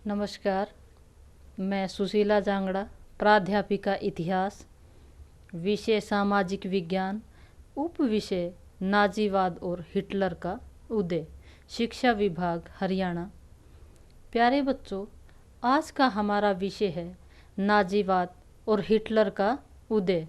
नमस्कार। मैं सुशीला जांगड़ा, प्राध्यापिका इतिहास, विषय सामाजिक विज्ञान, उप विषय नाजीवाद और हिटलर का उदय, शिक्षा विभाग हरियाणा। प्यारे बच्चों, आज का हमारा विषय है नाजीवाद और हिटलर का उदय।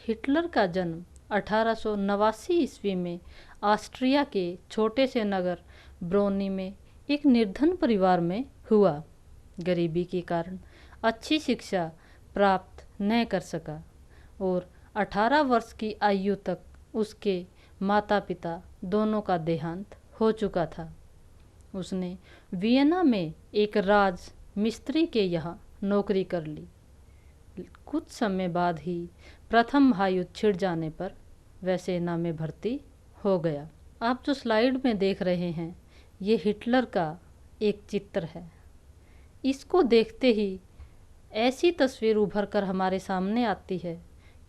हिटलर का जन्म 1889 ईस्वी में ऑस्ट्रिया के छोटे से नगर ब्रोनी में एक निर्धन परिवार में हुआ। गरीबी के कारण अच्छी शिक्षा प्राप्त न कर सका और 18 वर्ष की आयु तक उसके माता पिता दोनों का देहांत हो चुका था। उसने वियना में एक राज मिस्त्री के यहाँ नौकरी कर ली। कुछ समय बाद ही प्रथम महायुद्ध छिड़ जाने पर वह सेना में भर्ती हो गया। आप जो स्लाइड में देख रहे हैं, ये हिटलर का एक चित्र है। इसको देखते ही ऐसी तस्वीर उभर कर हमारे सामने आती है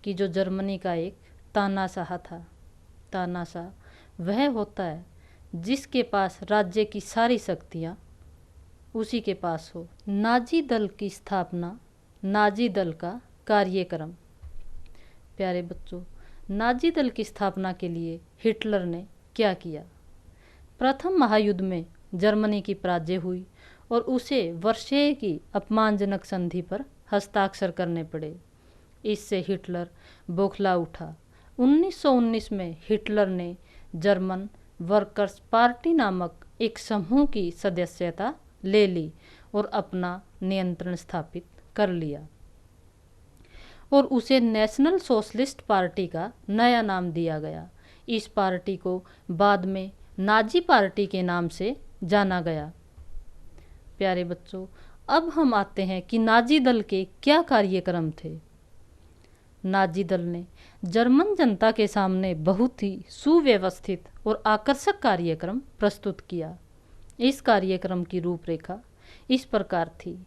कि जो जर्मनी का एक तानाशाह था। तानाशाह वह होता है जिसके पास राज्य की सारी शक्तियाँ उसी के पास हो। नाजी दल की स्थापना, नाजी दल का कार्यक्रम। प्यारे बच्चों, नाजी दल की स्थापना के लिए हिटलर ने क्या किया? प्रथम महायुद्ध में जर्मनी की पराजय हुई और उसे वर्षेय की अपमानजनक संधि पर हस्ताक्षर करने पड़े। इससे हिटलर बौखला उठा। 1919 में हिटलर ने जर्मन वर्कर्स पार्टी नामक एक समूह की सदस्यता ले ली और अपना नियंत्रण स्थापित कर लिया और उसे नेशनल सोशलिस्ट पार्टी का नया नाम दिया गया। इस पार्टी को बाद में नाजी पार्टी के नाम से जाना गया। प्यारे बच्चों, अब हम आते हैं कि नाजी दल के क्या कार्यक्रम थे। नाजी दल ने जर्मन जनता के सामने बहुत ही सुव्यवस्थित और आकर्षक कार्यक्रम प्रस्तुत किया। इस कार्यक्रम की रूपरेखा इस प्रकार थी।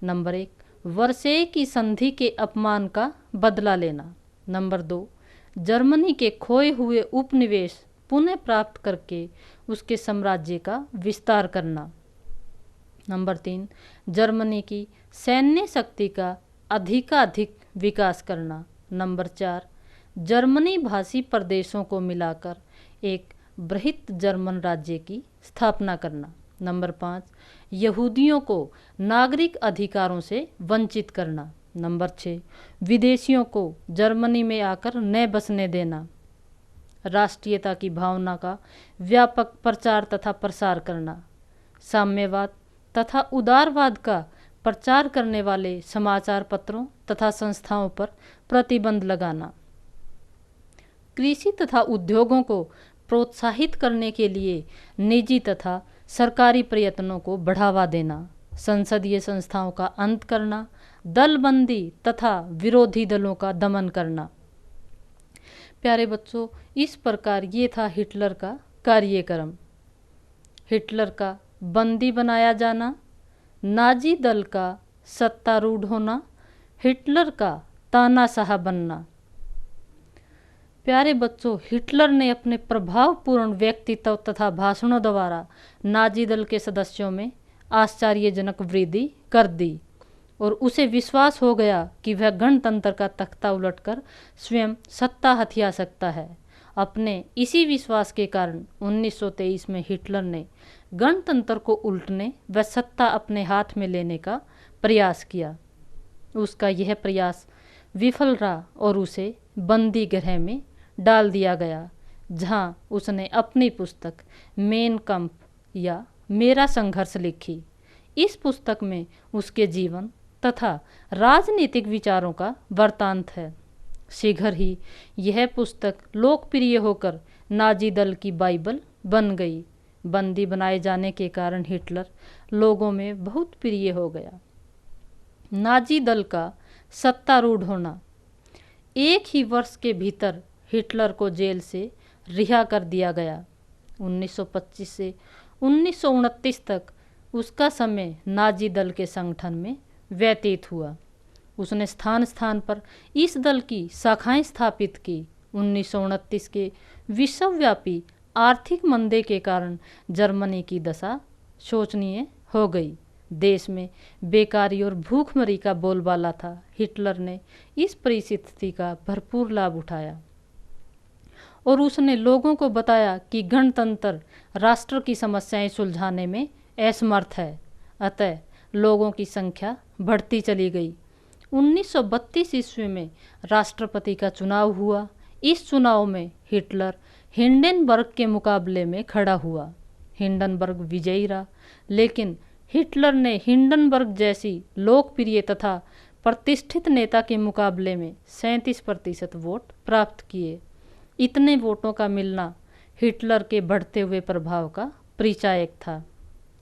नंबर 1, वर्षेय की संधि के अपमान का बदला लेना। नंबर 2, जर्मनी के खोए हुए उपनिवेश पुनः प्राप्त करके उसके साम्राज्य का विस्तार करना। नंबर 3, जर्मनी की सैन्य शक्ति का अधिकाधिक विकास करना। नंबर 4, जर्मनी भाषी प्रदेशों को मिलाकर एक बृहत जर्मन राज्य की स्थापना करना। नंबर 5, यहूदियों को नागरिक अधिकारों से वंचित करना। नंबर 6, विदेशियों को जर्मनी में आकर न बसने देना। राष्ट्रीयता की भावना का व्यापक प्रचार तथा प्रसार करना। साम्यवाद तथा उदारवाद का प्रचार करने वाले समाचार पत्रों तथा संस्थाओं पर प्रतिबंध लगाना। कृषि तथा उद्योगों को प्रोत्साहित करने के लिए निजी तथा सरकारी प्रयत्नों को बढ़ावा देना। संसदीय संस्थाओं का अंत करना। दलबंदी तथा विरोधी दलों का दमन करना। प्यारे बच्चों, इस प्रकार ये था हिटलर का कार्यक्रम। हिटलर का बंदी बनाया जाना, नाजी दल का सत्तारूढ़ होना, हिटलर का तानाशाह बनना। प्यारे बच्चों, हिटलर ने अपने प्रभावपूर्ण व्यक्तित्व तथा भाषणों द्वारा नाजी दल के सदस्यों में आश्चर्यजनक वृद्धि कर दी और उसे विश्वास हो गया कि वह गणतंत्र का तख्ता उलटकर स्वयं सत्ता हथिया सकता है। अपने इसी विश्वास के कारण 1923 में हिटलर ने गणतंत्र को उल्टने व सत्ता अपने हाथ में लेने का प्रयास किया। उसका यह प्रयास विफल रहा और उसे बंदी गृह में डाल दिया गया, जहां उसने अपनी पुस्तक मेन काम्फ या मेरा संघर्ष लिखी। इस पुस्तक में उसके जीवन तथा राजनीतिक विचारों का वृत्तांत है। शीघ्र ही यह पुस्तक लोकप्रिय होकर नाजी दल की बाइबल बन गई। बंदी बनाए जाने के कारण हिटलर लोगों में बहुत प्रिय हो गया। नाजी दल का सत्तारूढ़ होना। एक ही वर्ष के भीतर हिटलर को जेल से रिहा कर दिया गया। 1925 से 1929 तक उसका समय नाजी दल के संगठन में व्यतीत हुआ। उसने स्थान स्थान पर इस दल की शाखाएं स्थापित की। 1929 के विश्वव्यापी आर्थिक मंदे के कारण जर्मनी की दशा शोचनीय हो गई। देश में बेकारी और भूखमरी का बोलबाला था। हिटलर ने इस परिस्थिति का भरपूर लाभ उठाया और उसने लोगों को बताया कि गणतंत्र राष्ट्र की समस्याएं सुलझाने में असमर्थ है। अतः लोगों की संख्या बढ़ती चली गई। 1932 ईस्वी में राष्ट्रपति का चुनाव हुआ। इस चुनाव में हिटलर हिंडेनबर्ग के मुकाबले में खड़ा हुआ। हिंडनबर्ग विजयी रहा, लेकिन हिटलर ने हिंडनबर्ग जैसी लोकप्रिय तथा प्रतिष्ठित नेता के मुकाबले में 37% वोट प्राप्त किए। इतने वोटों का मिलना हिटलर के बढ़ते हुए प्रभाव का परिचायक था।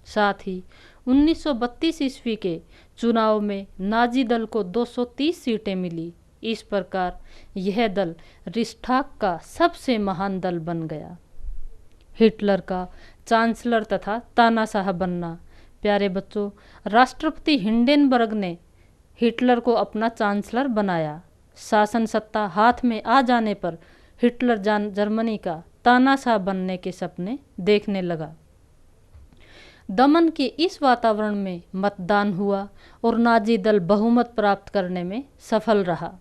साथ ही 1932 ईस्वी के चुनाव में नाजी दल को 230 सीटें मिली। इस प्रकार यह दल रिक्सटाग का सबसे महान दल बन गया। हिटलर का चांसलर तथा तानाशाह बनना। प्यारे बच्चों, राष्ट्रपति हिंडेनबर्ग ने हिटलर को अपना चांसलर बनाया। शासन सत्ता हाथ में आ जाने पर हिटलर जर्मनी का तानाशाह बनने के सपने देखने लगा। दमन के इस वातावरण में मतदान हुआ और नाजी दल बहुमत प्राप्त करने में सफल रहा।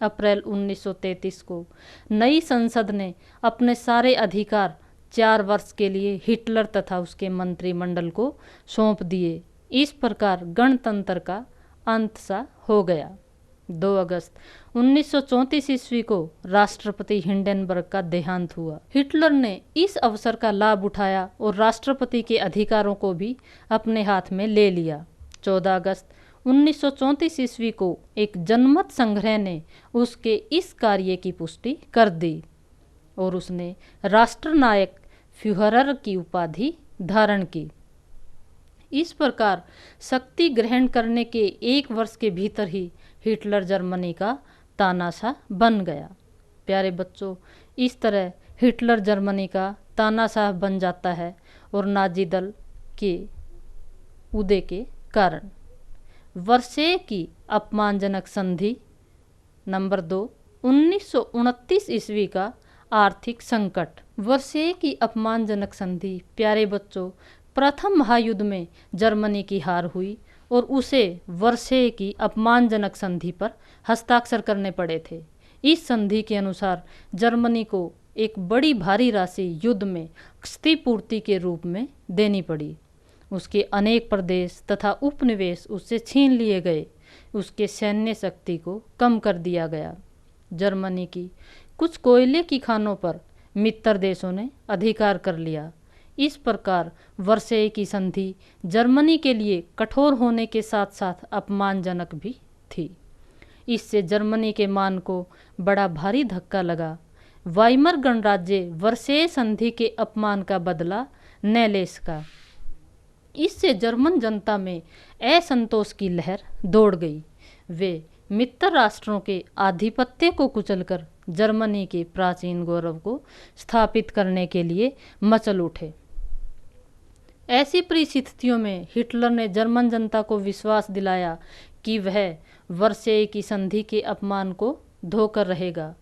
अप्रैल 1933 को नई संसद ने अपने सारे अधिकार 4 वर्ष के लिए हिटलर तथा उसके मंत्रिमंडल को सौंप दिए। इस प्रकार गणतंत्र का अंत सा हो गया। 2 अगस्त 1934 ईस्वी को राष्ट्रपति हिंडेनबर्ग का देहांत हुआ। हिटलर ने इस अवसर का लाभ उठाया और राष्ट्रपति के अधिकारों को भी अपने हाथ में ले लिया। 14 अगस्त 1934 ईस्वी को एक जनमत संग्रह ने उसके इस कार्य की पुष्टि कर दी और उसने राष्ट्रनायक फ्यूहरर की उपाधि धारण की। इस प्रकार शक्ति ग्रहण करने के 1 वर्ष के भीतर ही हिटलर जर्मनी का तानाशाह बन गया। प्यारे बच्चों, इस तरह हिटलर जर्मनी का तानाशाह बन जाता है और नाजी दल के उदय के कारण। वर्षेय की अपमानजनक संधि। नंबर 2, 1929 ईस्वी का आर्थिक संकट। वर्षेय की अपमानजनक संधि। प्यारे बच्चों, प्रथम महायुद्ध में जर्मनी की हार हुई और उसे वर्षेय की अपमानजनक संधि पर हस्ताक्षर करने पड़े थे। इस संधि के अनुसार जर्मनी को एक बड़ी भारी राशि युद्ध में क्षतिपूर्ति के रूप में देनी पड़ी। उसके अनेक प्रदेश तथा उपनिवेश उससे छीन लिए गए। उसके सैन्य शक्ति को कम कर दिया गया। जर्मनी की कुछ कोयले की खानों पर मित्र देशों ने अधिकार कर लिया। इस प्रकार वर्षेय की संधि जर्मनी के लिए कठोर होने के साथ साथ अपमानजनक भी थी। इससे जर्मनी के मान को बड़ा भारी धक्का लगा। वाइमर गणराज्य वर्षेय संधि के अपमान का बदला न ले सका। इससे जर्मन जनता में असंतोष की लहर दौड़ गई। वे मित्र राष्ट्रों के आधिपत्य को कुचलकर जर्मनी के प्राचीन गौरव को स्थापित करने के लिए मचल उठे। ऐसी परिस्थितियों में हिटलर ने जर्मन जनता को विश्वास दिलाया कि वह वर्षेय की संधि के अपमान को धोकर रहेगा।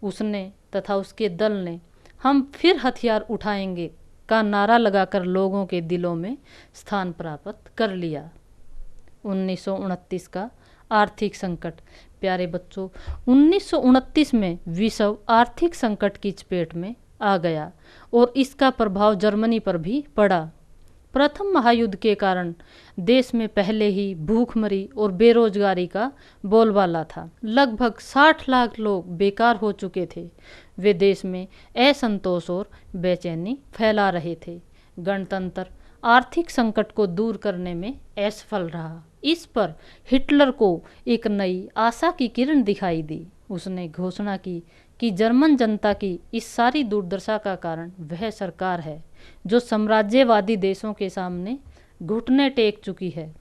उसने तथा उसके दल ने हम फिर हथियार उठाएंगे का नारा लगाकर लोगों के दिलों में स्थान प्राप्त कर लिया। 1929 का आर्थिक संकट। प्यारे बच्चों, 1929 में विश्व आर्थिक संकट की चपेट में आ गया और इसका प्रभाव जर्मनी पर भी पड़ा। प्रथम महायुद्ध के कारण देश में पहले ही भूखमरी और बेरोजगारी का बोलबाला था। लगभग 60 लाख लोग बेकार हो चुके थे। वे देश में असंतोष और बेचैनी फैला रहे थे। गणतंत्र आर्थिक संकट को दूर करने में असफल रहा। इस पर हिटलर को एक नई आशा की किरण दिखाई दी। उसने घोषणा की कि जर्मन जनता की इस सारी दुर्दशा का कारण वह सरकार है जो साम्राज्यवादी देशों के सामने घुटने टेक चुकी है।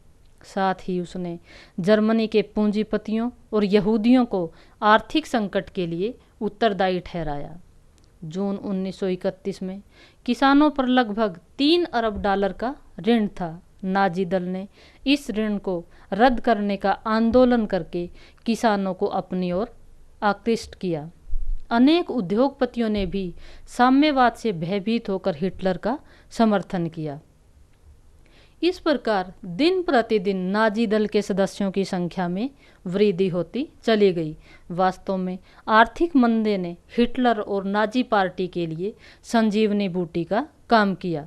साथ ही उसने जर्मनी के पूंजीपतियों और यहूदियों को आर्थिक संकट के लिए उत्तरदायी ठहराया। जून 1931 में किसानों पर लगभग 3 अरब डॉलर का ऋण था। नाजी दल ने इस ऋण को रद्द करने का आंदोलन करके किसानों को अपनी ओर आकृष्ट किया। अनेक उद्योगपतियों ने भी साम्यवाद से भयभीत होकर हिटलर का समर्थन किया। इस प्रकार दिन प्रतिदिन नाजी दल के सदस्यों की संख्या में वृद्धि होती चली गई। वास्तव में आर्थिक मंदी ने हिटलर और नाजी पार्टी के लिए संजीवनी बूटी का काम किया।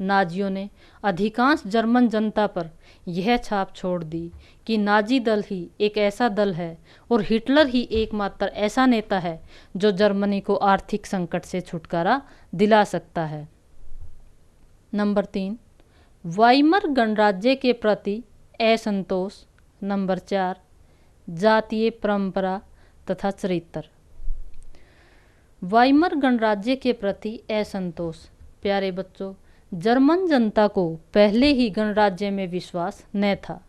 नाजियों ने अधिकांश जर्मन जनता पर यह छाप छोड़ दी कि नाजी दल ही एक ऐसा दल है और हिटलर ही एकमात्र ऐसा नेता है जो जर्मनी को आर्थिक संकट से छुटकारा दिला सकता है। नंबर 3, वाइमर गणराज्य के प्रति असंतोष। नंबर 4, जातीय परंपरा तथा चरित्र। वाइमर गणराज्य के प्रति असंतोष। प्यारे बच्चों, जर्मन जनता को पहले ही गणराज्य में विश्वास न था।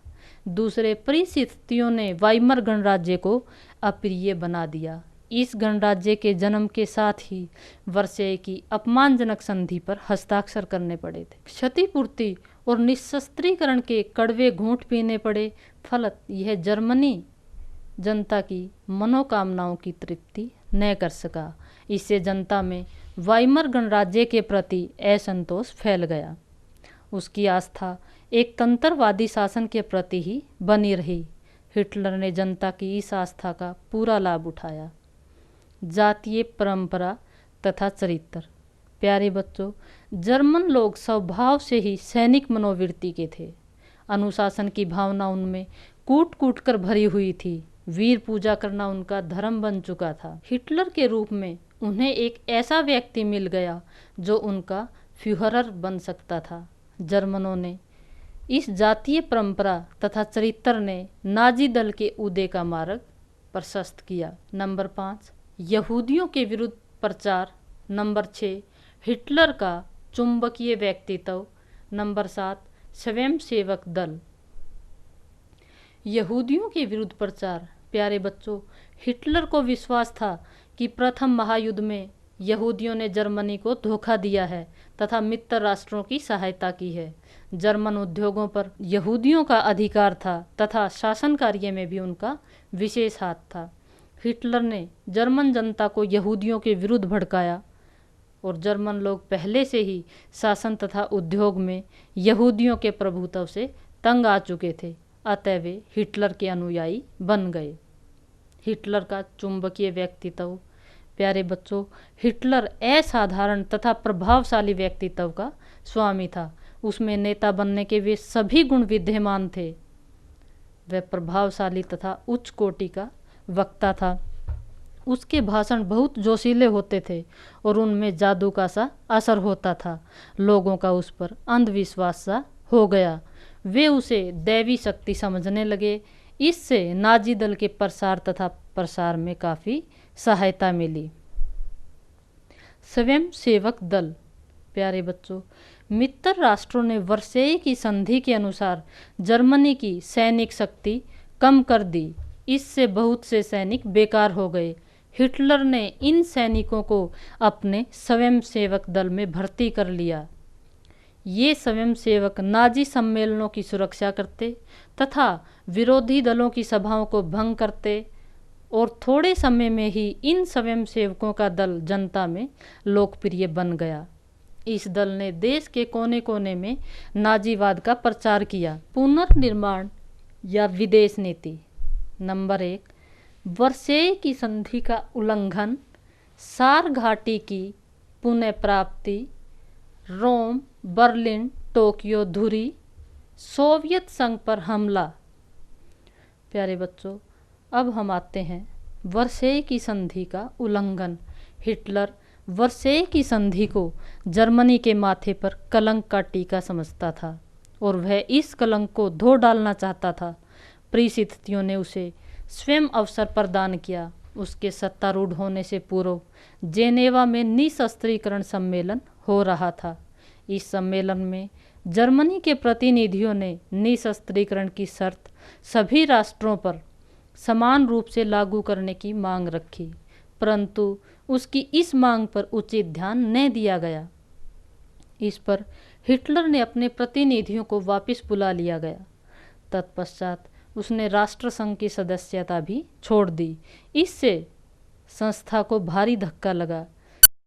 दूसरे परिस्थितियों ने वाइमर गणराज्य को अप्रिय बना दिया। इस गणराज्य के जन्म के साथ ही वर्षेय की अपमानजनक संधि पर हस्ताक्षर करने पड़े थे। क्षतिपूर्ति और निशस्त्रीकरण के कड़वे घूंट पीने पड़े। फलत यह जर्मनी जनता की मनोकामनाओं की तृप्ति न कर सका। इससे जनता में वाइमर गणराज्य के प्रति असंतोष फैल गया। उसकी आस्था एक तंत्रवादी शासन के प्रति ही बनी रही। हिटलर ने जनता की इस आस्था का पूरा लाभ उठाया। जातीय परंपरा तथा चरित्र। प्यारे बच्चों, जर्मन लोग स्वभाव से ही सैनिक मनोवृत्ति के थे। अनुशासन की भावना उनमें कूट कूट कर भरी हुई थी। वीर पूजा करना उनका धर्म बन चुका था। हिटलर के रूप में उन्हें एक ऐसा व्यक्ति मिल गया जो उनका फ्यूहरर बन सकता था। जर्मनों ने इस जातीय परंपरा तथा चरित्र ने नाजी दल के उदय का मार्ग प्रशस्त किया। नंबर 5, यहूदियों के विरुद्ध प्रचार। नंबर 6, हिटलर का चुंबकीय व्यक्तित्व। नंबर 7, स्वयंसेवक दल। यहूदियों के विरुद्ध प्रचार। प्यारे बच्चों, हिटलर को विश्वास था कि प्रथम महायुद्ध में यहूदियों ने जर्मनी को धोखा दिया है तथा मित्र राष्ट्रों की सहायता की है। जर्मन उद्योगों पर यहूदियों का अधिकार था तथा शासन कार्य में भी उनका विशेष हाथ था। हिटलर ने जर्मन जनता को यहूदियों के विरुद्ध भड़काया और जर्मन लोग पहले से ही शासन तथा उद्योग में यहूदियों के प्रभुत्व से तंग आ चुके थे, अतः वे हिटलर के अनुयायी बन गए। हिटलर का चुंबकीय व्यक्तित्व। प्यारे बच्चों, हिटलर असाधारण तथा प्रभावशाली व्यक्तित्व का स्वामी था। उसमें नेता बनने के वे सभी गुण विद्यमान थे। वह प्रभावशाली तथा उच्च कोटि का वक्ता था। उसके भाषण बहुत जोशीले होते थे और उनमें जादू का सा असर होता था। लोगों का उस पर अंधविश्वास सा हो गया। वे उसे दैवी शक्ति समझने लगे। इससे नाजी दल के प्रसार तथा प्रसार में काफ़ी सहायता मिली। स्वयंसेवक दल। प्यारे बच्चों, मित्र राष्ट्रों ने वर्षेय की संधि के अनुसार जर्मनी की सैनिक शक्ति कम कर दी। इससे बहुत से सैनिक बेकार हो गए। हिटलर ने इन सैनिकों को अपने स्वयंसेवक दल में भर्ती कर लिया। ये स्वयंसेवक नाजी सम्मेलनों की सुरक्षा करते तथा विरोधी दलों की सभाओं को भंग करते और थोड़े समय में ही इन स्वयंसेवकों का दल जनता में लोकप्रिय बन गया। इस दल ने देश के कोने कोने में नाजीवाद का प्रचार किया। पुनर्निर्माण या विदेश नीति। नंबर 1, वर्षेय की संधि का उल्लंघन, सार घाटी की पुनः प्राप्ति, रोम, बर्लिन, टोक्यो धुरी, सोवियत संघ पर हमला। प्यारे बच्चों, अब हम आते हैं वर्षेय की संधि का उल्लंघन। हिटलर वर्षेय की संधि को जर्मनी के माथे पर कलंक का टीका समझता था और वह इस कलंक को धो डालना चाहता था। परिस्थितियों ने उसे स्वयं अवसर प्रदान किया। उसके सत्तारूढ़ होने से पूर्व जेनेवा में निशस्त्रीकरण सम्मेलन हो रहा था। इस सम्मेलन में जर्मनी के प्रतिनिधियों ने निशस्त्रीकरण की शर्त सभी राष्ट्रों पर समान रूप से लागू करने की मांग रखी, परंतु उसकी इस मांग पर उचित ध्यान न दिया गया। इस पर हिटलर ने अपने प्रतिनिधियों को वापस बुला लिया गया। तत्पश्चात उसने राष्ट्रसंघ की सदस्यता भी छोड़ दी। इससे संस्था को भारी धक्का लगा।